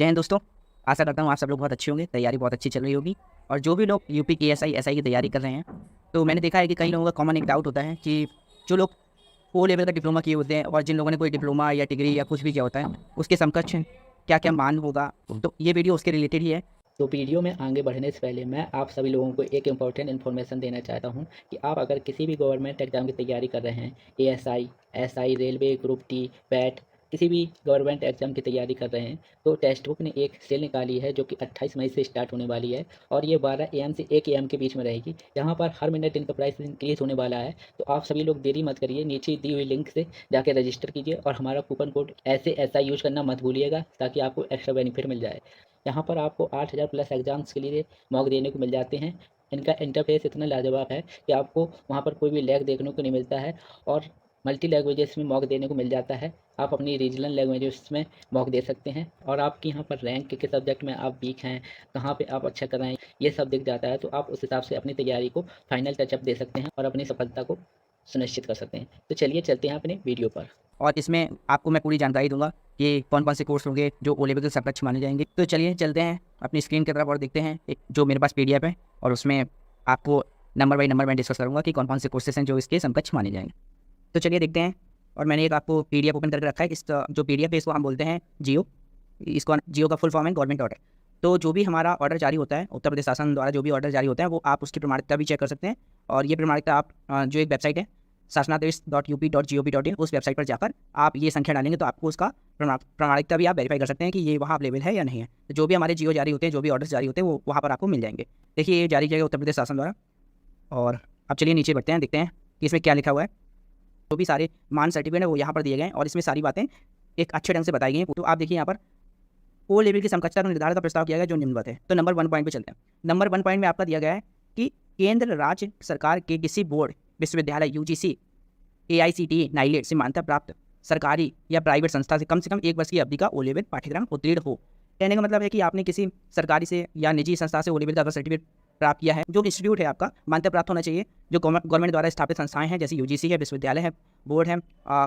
जय हिंद दोस्तों। आशा करता हूँ आप सब लोग बहुत अच्छे होंगे, तैयारी बहुत अच्छी चल रही होगी। और जो भी लोग यूपी की एसआई की तैयारी कर रहे हैं, तो मैंने देखा है कि कई लोगों का कॉमन एक डाउट होता है कि जो लोग ओ लेवल का डिप्लोमा किए होते हैं और जिन लोगों ने कोई डिप्लोमा या डिग्री या कुछ भी किया होता है, उसके समकक्ष क्या क्या मान होगा। तो ये वीडियो उसके रिलेटेड ही है। तो वीडियो में आगे बढ़ने से पहले मैं आप सभी लोगों को एक इम्पॉर्टेंट इन्फॉर्मेशन देना चाहता हूं कि आप अगर किसी भी गवर्नमेंट एग्ज़ाम की तैयारी कर रहे हैं, ASI, SI, railway, group T, PAT, किसी भी गवर्नमेंट एग्ज़ाम की तैयारी कर रहे हैं, तो टेक्स्ट बुक ने एक सेल निकाली है जो कि 28 मई से स्टार्ट होने वाली है और ये 12 AM से 1 AM के बीच में रहेगी। यहाँ पर हर मिनट इनका प्राइस इंक्रीज़ होने वाला है, तो आप सभी लोग देरी मत करिए, नीचे दी हुई लिंक से जाकर रजिस्टर कीजिए और हमारा कूपन कोड ऐसे ऐसा यूज़ करना मत भूलिएगा ताकि आपको एक्स्ट्रा बेनिफिट मिल जाए। यहाँ पर आपको 8000 प्लस एग्ज़ाम्स के लिए मॉक देने को मिल जाते हैं। इनका इंटरफेस इतना लाजवाब है कि आपको वहाँ पर कोई भी लैग देखने को नहीं मिलता है और मल्टी लैंग्वेजेस में मॉक देने को मिल जाता है। आप अपनी रीजनल लैंग्वेजेस में मॉक दे सकते हैं और आपकी यहाँ पर रैंक किस सब्जेक्ट में आप वीक हैं, कहाँ पे आप अच्छा कर रहे हैं, ये सब दिख जाता है। तो आप उस हिसाब से अपनी तैयारी को फाइनल टचअप दे सकते हैं और अपनी सफलता को सुनिश्चित कर सकते हैं। तो चलिए चलते हैं अपने वीडियो पर। और इसमें आपको मैं पूरी जानकारी दूंगा कि कौन कौन से कोर्स होंगे जो ओ लेवल के समकक्ष माने जाएंगे। तो चलिए चलते हैं अपनी स्क्रीन की तरफ और देखते हैं एक जो मेरे पास PDF है, और उसमें आपको नंबर बाई नंबर मैं डिस्कस करूँगा कि कौन कौन से कोर्सेस हैं जो इसके समकक्ष माने जाएंगे। तो चलिए देखते हैं। और मैंने एक आपको PDF ओपन करके रखा है। इस जो PDF है इसको हम बोलते हैं जियो। इसको जियो का फुल फॉर्म है गवर्नमेंट ऑर्डर। तो जो भी हमारा ऑर्डर जारी होता है उत्तर प्रदेश शासन द्वारा, जो भी ऑर्डर जारी होता है वो आप उसकी प्रमाणिकता भी चेक कर सकते हैं। और ये प्रमाणिकता आप जो एक वेबसाइट है शासनादेश.up.gov.in, उस वेबसाइट पर जाकर आप ये संख्या डालेंगे तो आपको उसका प्रमाणिकता भी आप वेरीफाई कर सकते हैं कि ये वहाँ अवेलेबल है या नहीं है। तो जो भी हमारे जियो जारी होते हैं, जो भी ऑर्डर जारी होते हैं, वो वहाँ पर आपको मिल जाएंगे। देखिए ये जारी किया गया उत्तर प्रदेश शासन द्वारा। और अब चलिए नीचे बढ़ते हैं, देखते हैं कि इसमें क्या लिखा हुआ है। जो भी सारे मान सर्टिफिकेट है वो यहाँ पर दिए गए हैं और इसमें सारी बातें एक अच्छे ढंग से बताई गई हैं। तो आप देखिए यहाँ पर ओ लेवल की समकक्षता निर्धारण का प्रस्ताव किया गया जो निम्नवत है। तो नंबर 1 पॉइंट पे चलते हैं। नंबर 1 पॉइंट में आपका दिया गया है कि केंद्र राज्य सरकार के किसी बोर्ड, विश्वविद्यालय, UGC, AICTE, नाइलेट से मान्यता प्राप्त सरकारी या प्राइवेट संस्था से कम 1 वर्ष की अवधि का ओ लेवल पाठ्यक्रम उत्तीर्ण हो। कहने का मतलब है कि आपने किसी सरकारी से या निजी संस्था से ओ लेवल का अगर सर्टिफिकेट प्राप्त किया है, जो इंस्टीट्यूट है आपका मान्यता प्राप्त होना चाहिए, जो गवर्नमेंट द्वारा स्थापित संस्थाएं हैं जैसे UGC है, विश्वविद्यालय है, बोर्ड है,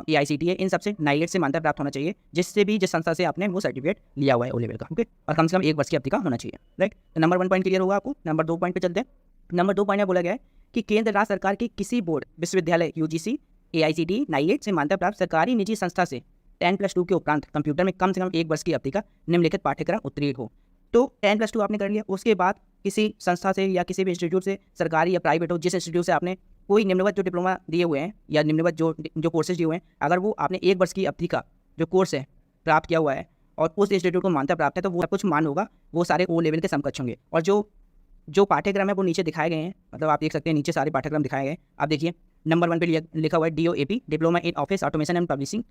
AICTE है, इन सबसे नाइलेट से मान्यता प्राप्त होना चाहिए, जिस संस्था से आपने वो सर्टिफिकेट लिया हुआ है ओ लेवल का। ओके, और कम से कम 1 वर्ष की अवधि का होना चाहिए। राइट, तो नंबर 1 पॉइंट क्लियर होगा आपको। नंबर 2 पॉइंट पे चलते हैं। नंबर 2 पॉइंट में बोला गया है कि केंद्र राज्य सरकार की किसी बोर्ड, विश्वविद्यालय, UGC, AICTE, नाइलेट से मान्यता प्राप्त सरकारी निजी संस्था से 10+2 के उपरांत कंप्यूटर में कम से कम 1 वर्ष की अवधि का निम्नलिखित पाठ्यक्रम उत्तीर्ण हो। तो 10+2 आपने कर लिया, उसके बाद किसी संस्था से या किसी भी इंस्टीट्यूट से, सरकारी या प्राइवेट हो, जिस इंस्टीट्यूट से आपने कोई निम्नवत जो डिप्लोमा दिए हुए हैं या निम्नवत जो कोर्सेज दिए हुए हैं, अगर वो आपने 1 वर्ष की अवधि का जो कोर्स है प्राप्त किया हुआ है और उस इंस्टीट्यूट को मान्यता प्राप्त है, तो वो सब कुछ मान होगा, वो सारे ओ लेवल के समकक्ष होंगे। और जो पाठ्यक्रम है वो नीचे दिखाए गए हैं, मतलब आप देख सकते हैं नीचे सारे पाठ्यक्रम दिखाए गए। आप देखिए नंबर 1 पे लिखा हुआ है DOAP, diploma in office automation and publishing.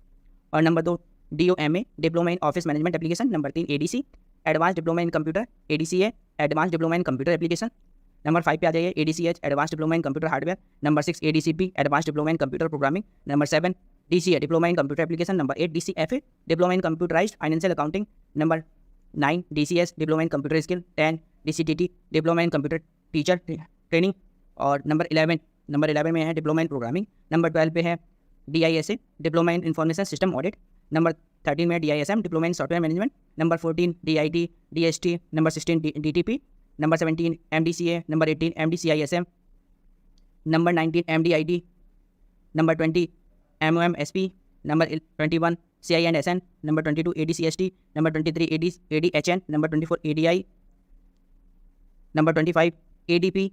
और number 2 DOMA, diploma in office management application. Number 3 ADC, advance diploma in computer. ADCA, advance diploma in computer application. Number 5 पे आ जाइए ADCH, advance diploma in computer hardware. Number 6 ADCP, advance diploma in computer programming. Number 7 DCA, diploma in computer application. Number 8 DCFA, diploma in computerised financial accounting. Number 9 DCS, diploma in computer skill. 10 DCTT, diploma in computer teacher training. और number 11 में है diploma in programming. Number 12 पे है DISA, diploma in information system audit. Number 13 में DISM, diploma in software management. Number 14 DIT DST। Number 16 DTP। Number 17 MDCA। Number 18 MDCISM। Number 19 MDIT। Number 20 MOMSP। Number 21 CINSN। Number 22 ADCST। Number 23 ADHN। Number 24 ADI। Number 25 ADP,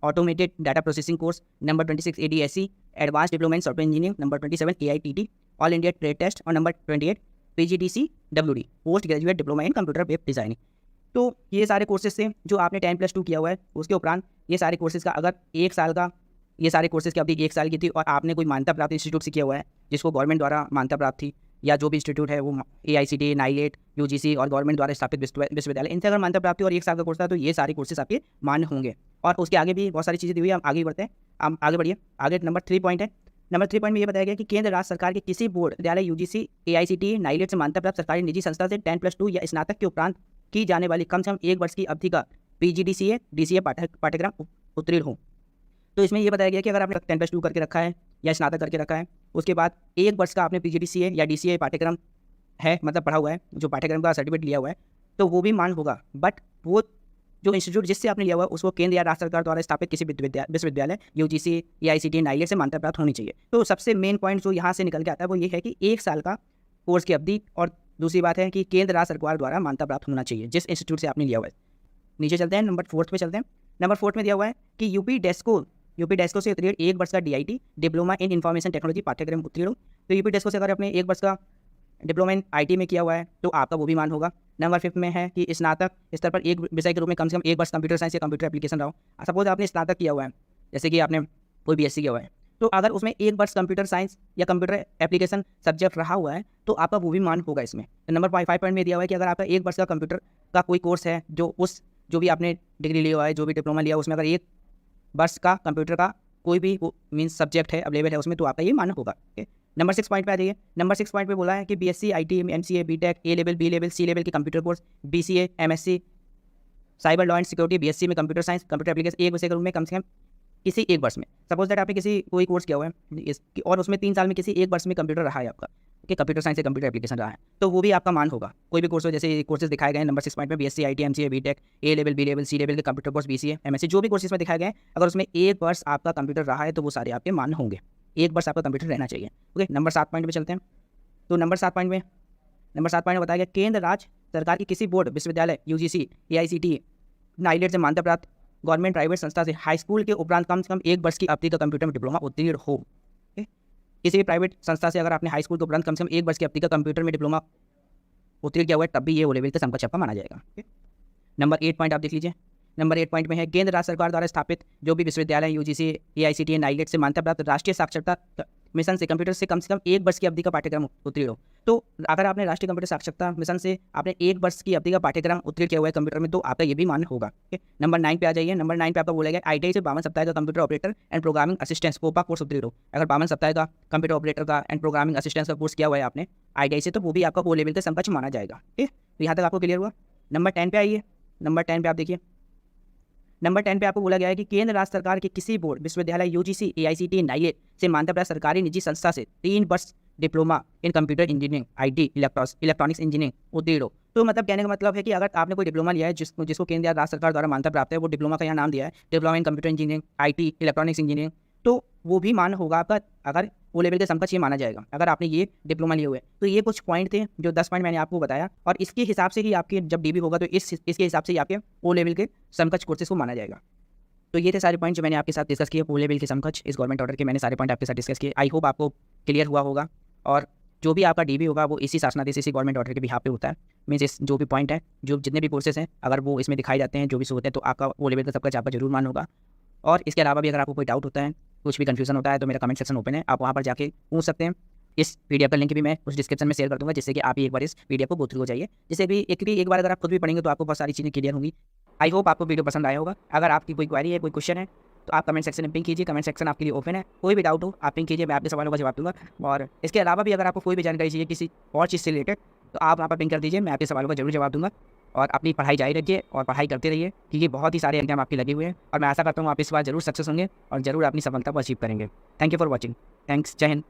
automated data processing course. Number 26 ADSC, advance diploma in software engineering. Number 27 AITT, all India trade test. और number 28 PGDC WD, post graduate diploma in computer web designing. तो ये सारे courses थे जो आपने 10+2 किया हुआ है। उसके उपरांत ये सारे कोर्सेज का अगर 1 साल का, ये सारे कोर्सेज की अवधि 1 साल की थी और आपने कोई मान्यता प्राप्त इंस्टीट्यूट से किया हुआ है जिसको गवर्नमेंट द्वारा मान्यता प्राप्त थी, या जो भी इंस्टीट्यूट है वो AICTE, नाइलेट, UGC और गवर्नमेंट द्वारा स्थापित विश्वविद्यालय, इनसे अगर मान्यता प्राप्त और 1 साल का कोर्स था, तो ये सारे कोर्सेज आपके मान्य होंगे। और उसके आगे भी बहुत सारी चीज़ें दी हुई है, हम आगे बढ़ते हैं। आप आगे बढ़िए। आगे नंबर 3 पॉइंट है। नंबर 3 पॉइंट में ये बताया गया कि केंद्र राज्य सरकार के किसी बोर्ड, विद्यालय, UGC, AICTE, नाइलेट से मान्यता प्राप्त सरकारी निजी संस्था से 10+2 या स्नातक के उपरांत की जाने वाली कम से कम 1 वर्ष की अवधि का PGDCA DCA पाठ्यक्रम उत्तीर्ण हो। तो इसमें ये बताया गया कि अगर आपने 10+2 करके रखा है या स्नातक करके रखा है, उसके बाद 1 वर्ष का आपने PGDCA या DCA पाठ्यक्रम है, मतलब पढ़ा हुआ है, जो पाठ्यक्रम का सर्टिफिकेट लिया हुआ है, तो वो भी मान होगा, बट वो जो इंस्टीट्यूट जिससे आपने लिया हुआ है उसको केंद्र या राज्य सरकार द्वारा स्थापित किसी विश्वविद्यालय यूजीसी AICTE नाइलेट से मान्यता प्राप्त होनी चाहिए। तो सबसे मेन पॉइंट जो यहाँ से निकल के आता है वो ये है कि 1 साल का कोर्स की अवधि, और दूसरी बात है कि केंद्र राज्य सरकार द्वारा मान्यता प्राप्त होना चाहिए जिस इंस्टीट्यूट से आपने लिया हुआ है। नीचे चलते हैं, नंबर 4 पे चलते हैं। नंबर 4 में दिया हुआ है कि यूपी डेस्को से उत्तीर्ण 1 वर्ष का DIT diploma in information technology पाठ्यक्रम उत्तीर्ण हो। तो यूपी डेस्को से अगर आपने 1 वर्ष का डिप्लोमा इन IT में किया हुआ है तो आपका वो भी मान होगा। नंबर 5 में है कि स्नातक स्तर पर एक विषय के रूप में कम से कम 1 वर्ष कंप्यूटर साइंस या कंप्यूटर एप्लीकेशन रहा हो। सपोज आपने स्नातक किया हुआ है, जैसे कि आपने कोई BSc किया हुआ है, तो अगर उसमें 1 वर्ष कंप्यूटर साइंस या कंप्यूटर एप्लीकेशन सब्जेक्ट रहा हुआ है तो आपका वो भी मान होगा इसमें। तो नंबर 5 पॉइंट में दिया हुआ है कि अगर आपका 1 वर्ष का कंप्यूटर का कोई कोर्स है, जो भी आपने डिग्री लिया हुआ है, जो भी डिप्लोमा लिया, उसमें अगर 1 वर्ष का कंप्यूटर का कोई भी मीन्स सब्जेक्ट है अवेलेबल है उसमें, तो आपका ये मान होगा। नंबर 6 पॉइंट पे आ जाइए। नंबर 6 पॉइंट पे बोला है कि BSc IT MCA BTech A level B level C level के computer course, BCA MSc cyber law and security, BSc में कंप्यूटर साइंस कंप्यूटर एप्लीकेशन 1 विषय के रूप में कम से कम किसी 1 वर्ष में। सपोज दैट आपने कोई कोर्स किया हुआ है और उसमें 3 साल में किसी 1 वर्ष में कंप्यूटर रहा है आपका, कि कंप्यूटर साइंस या कंप्यूटर एप्लीकेशन रहा है, तो वो भी आपका मान होगा। कोई भी कोर्स हो, जैसे कोर्सेज दिखाए गए हैं नंबर 6 पॉइंट में, BSc IT MCA BTech A level B level C level के कंप्यूटर कोर्स, BCA MSc जो भी कोर्सेज में दिखाए गए हैं, अगर उसमें 1 वर्ष आपका कंप्यूटर रहा है तो वो सारे आपके मान होंगे। 1 वर्ष आपका कंप्यूटर रहना चाहिए। ओके, नंबर 7 पॉइंट पे चलते हैं। तो नंबर 7 पॉइंट में बताया गया केंद्र राज्य सरकार की किसी बोर्ड विश्वविद्यालय UGC AICTE नाइलेट से मान्यता प्राप्त गवर्नमेंट प्राइवेट संस्था से हाई स्कूल के उपरांत कम से कम 1 वर्ष की अवधि का कंप्यूटर में डिप्लोमा उत्तीर्ण हो। किसी भी प्राइवेट संस्था से अगर आपने हाई स्कूल के उपरांत कम से कम 1 वर्ष की अवधि का कंप्यूटर में डिप्लोमा उत्तीर्ण किया हुआ है तब भी ये O लेवल के समकक्ष आपका माना जाएगा। नंबर 8 पॉइंट आप देख लीजिए। नंबर 8 पॉइंट में है केंद्र राज्य सरकार द्वारा स्थापित जो भी विश्वविद्यालय UGC AICTE नाइलेट से मान्यता प्राप्त राष्ट्रीय साक्षरता मिशन से कंप्यूटर से कम 1 वर्ष की अवधि का पाठ्यक्रम उत्तीर्ण हो। तो अगर आपने राष्ट्रीय कंप्यूटर साक्षरता मिशन से आपने 1 वर्ष की अवधि का पाठ्यक्रम उत्तीर्ण किया हुआ है कंप्यूटर में, तो आपका ये भी मान होगा। नंबर 9 पे आ जाइए। नंबर 9 पे आपका बोला गया ITI से 52 सप्ताह का computer operator and programming assistance COPA course उत्तीर्ण हो। अगर 52 सप्ताह का कंप्यूटर ऑपरेटर का एंड प्रोग्रामिंग असिस्टेंस का कोर्स किया हुआ है आपने ITI से, तो वो भी आपका O लेवल के समकक्ष माना जाएगा। ठीक, तो यहाँ तक आपको क्लियर हुआ। नंबर 10 पे आइए। नंबर 10 पे आप देखिए। नंबर 10 पे आपको बोला गया है कि केंद्र राज्य सरकार के किसी बोर्ड विश्वविद्यालय UGC AICTE नाइलेट से मान्यता प्राप्त सरकारी निजी संस्था से 3 वर्ष diploma in computer engineering IT electronics engineering उत्तीर्ण हो। तो मतलब कहने का मतलब है कि अगर आपने कोई डिप्लोमा लिया है जिसको केंद्र या राज्य सरकार द्वारा मान्यता प्राप्त है, वो डिप्लोमा का यहाँ नाम दिया है diploma in computer engineering IT electronics engineering, तो वो भी मान होगा आपका। अगर O लेवल के समकक्ष ये माना जाएगा अगर आपने ये डिप्लोमा लिए हुए। तो ये कुछ पॉइंट थे जो 10 पॉइंट मैंने आपको बताया, और इसके हिसाब से ही आपके जब DB होगा तो इसके हिसाब से ही आपके O लेवल के समकक्ष कोर्सेज को माना जाएगा। तो ये थे सारे पॉइंट जो मैंने आपके साथ डिस्कस किए O लेवल के समकक्ष इस गवर्नमेंट ऑर्डर के। मैंने सारे पॉइंट आपके साथ डिस्कस किए। आई होप आपको क्लियर हुआ होगा, और जो भी आपका DB होगा वो इसी शासनादेश इसी गवर्नमेंट ऑर्डर के भी पे होता है। मीन्स जो भी पॉइंट है, जो जितने भी कोर्सेज हैं, अगर वो इसमें दिखाई जाते हैं, जो भी होते हैं, तो आपका O लेवल का समकक्ष आपका जरूर मान होगा। और इसके अलावा भी अगर आपको कोई डाउट होता है, कुछ भी कन्फ्यूजन होता है, तो मेरा कमेंट सेक्शन ओपन है, आप वहाँ पर जाके पूछ सकते हैं। इस PDF का लिंक भी मैं उस डिस्क्रिप्शन में शेयर कर दूँगा, जिससे कि आप एक बार इस PDF को गो थ्रू हो जाइए, जिससे भी एक बार अगर आप खुद भी पढ़ेंगे तो आपको बहुत सारी चीज़ें क्लियर होंगी। आई होप आपको वीडियो पसंद आया होगा। अगर आपकी कोई क्वेरी है, कोई क्वेश्चन है, तो आप कमेंट सेक्शन में पिंग कीजिए। कमेंट सेक्शन आपके लिए ओपन है, कोई भी डाउट हो आप पिंग कीजिए, मैं आपके सवालों का जवाब दूँगा। और इसके अलावा भी अगर आपको कोई भी जानकारी चाहिए किसी और चीज़ से रिलेटेड, तो आप वहाँ पर पिंग कर दीजिए, मैं आपके सवालों का जरूर जवाब दूँगा। और अपनी पढ़ाई जारी रखिए और पढ़ाई करते रहिए, क्योंकि बहुत ही सारे एग्जाम आपके लगे हुए हैं, और मैं आशा करता हूँ आप इस बार जरूर सक्सेस होंगे और जरूर अपनी सफलता को अचीव करेंगे। Thank you for watching. Thanks. जय हिंद।